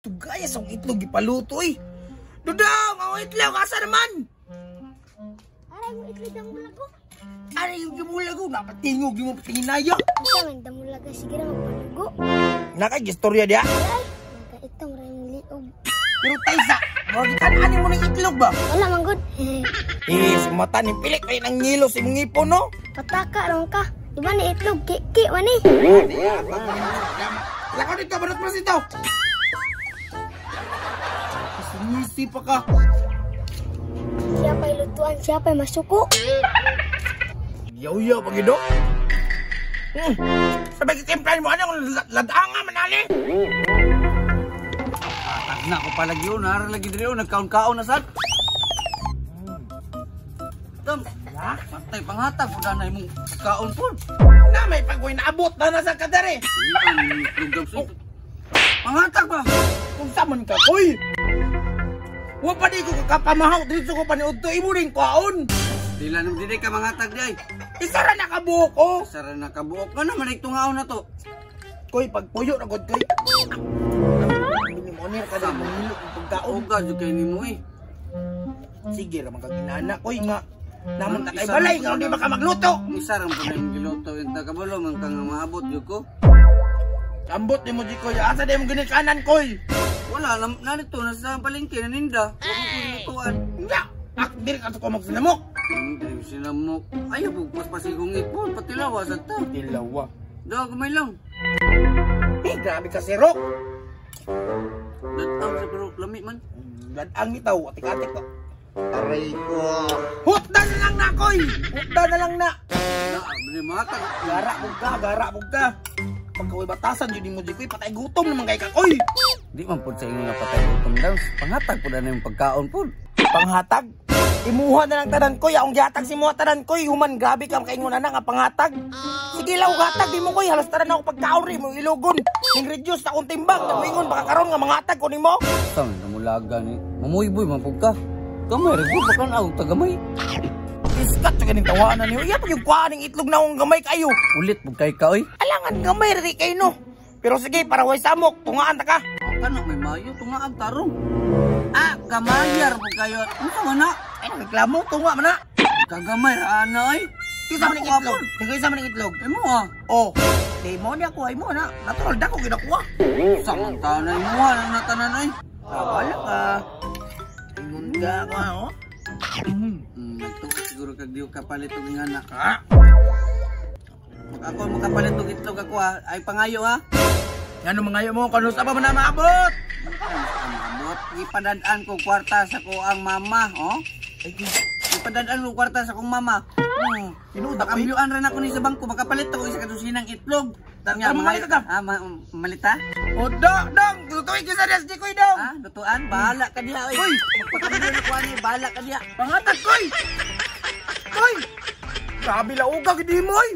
Tugayas ang itlog ipaluto eh. Dudong, ang itlog, asa naman? Aray mo itlog damulago. Aray yung damulago, napatingog yung patinginaya. Isa man damulaga, sige na magpalugo. Nakagistorya dia? Aray, nakaitong rin liog. Pero Taysa, magkikanin mo ng itlog ba? Wala man good. Eh, sumata ni pilik kayo ng ngilo sa imong ipon, no? Pataka ron ka. Diba ni itlog, kiki man eh. Lako dito, barot mo sito. Sumisi pa ka. Siya pa'y lutuan, siya pa'y masuko. Yaw-yaw, pagido. Sabay kitimplahin mo, anong ladanga manali? Na ako pala yun, nara lagi dito, nagkaon-kaon na sad. Tom, patay panghatag, puda na imong kaon po. Na, may pagway na abot na nasa kadari. Panghatag ba? Kung saman ka, koy. Wa pa di ko kakapamahaw, dito ko paniudto, imo rin kaon. Dila naman dili ka manghatag di ay. Isa ra nakabuok ko. Sara na kabuok ka na, manigtungaon na to. Koy, pagpuyo na god koy. Hindi mo nir ka na mahilo kung pagkaon. Uga, dyan kayo ni mo eh. Sige raman kang inana, koy nga. Naman ta kay balay, nga hindi baka magluto. Isa rin po na yung giluto, yung tagabulo, man kang maabot yun ko. Ambot ni mo di koy, asa di mo ginikanan koy. Wala, narito, nasa palengke, naninda. Huwag ko lutuan. Nga, diri ka ko magsinamok. Hindi, sinamok. Ayaw, bugpas pasigong ipon, pati lawa sa ta. Ilawa. Daw, gamay lang. Eh, grabe ka si Rock. Dataw sa pero lami man. Gadang bitaw, atik-atik ko. Aray ko. Hutda na lang na, koy! Hutda na lang na. Bili matag. Gara mo ka. Pagkaway batasan, yun mo di koy, patay gutom naman kay ka, koy. Di man po sa inyo nga patay gutom daw. Panghatag po na yung pagkaon po. Panghatag? Imuha na lang tanan, koy. Akong gihatag si muha tanan, koy. Human, grabe ka, makaingon na nga panghatag. Sige lang, hatag, di mo, koy. Halos tanan ako pagkaon rin, mo ilugon. Ning reduce akong timbang, namuingon, baka karon nga manghatag ko ni mo. Tang, namulaga ni. Mamuyboy, mampog ka. Gamay, rin po, baka na ako tagamay. Iskat sa ganing tawanan niyo. Iya, pag yung kuhaning itlog na akong gamay kayo. Ulit po kay ka, oy. Alangan, gamay rin kayo, no. Pero sige, para way samok, tungaan ta ka. Ano, may mayo, tunga ang tarong. Ah, gamayar po kayo. Ano ka na? Ay, nagreklamo, tunga man na. Kagamay, ana, ay. Isa man ng itlog. Tingay isa man ng itlog. Ay mo, ah. Oh, di mo niya kuha mo na. Natural da ko ginakuha. Samantala, ay mo, ang natanan, ay. Wala ka. Ingon ka ako, oh. Nagtuwa siguro kag diyo kapalit og ingana. Ha? Ako makapalit og itlog ako, ha. Ay pangayo, ha. Ano mangayo mo? Kano sa pa man na maabot? Amot, ipadadaan ko kwarta sa ko ang mama, oh. Ipadadaan ko kwarta sa kong mama. Tinuda ko. Kambyuan rin ako ni sa bangko, makapalit ako isa kadusinang itlog. Tanya, mamalita ka? Ah, malita? O, dong! Tutuin ka sa resdi ko, dong! Ah, lutuan, bahala ka diha, oy. Uy! Magpakabili na ko ani, bahala ka diha. Pangatag, koy! Koy! Grabe lauga, hindi mo, oy!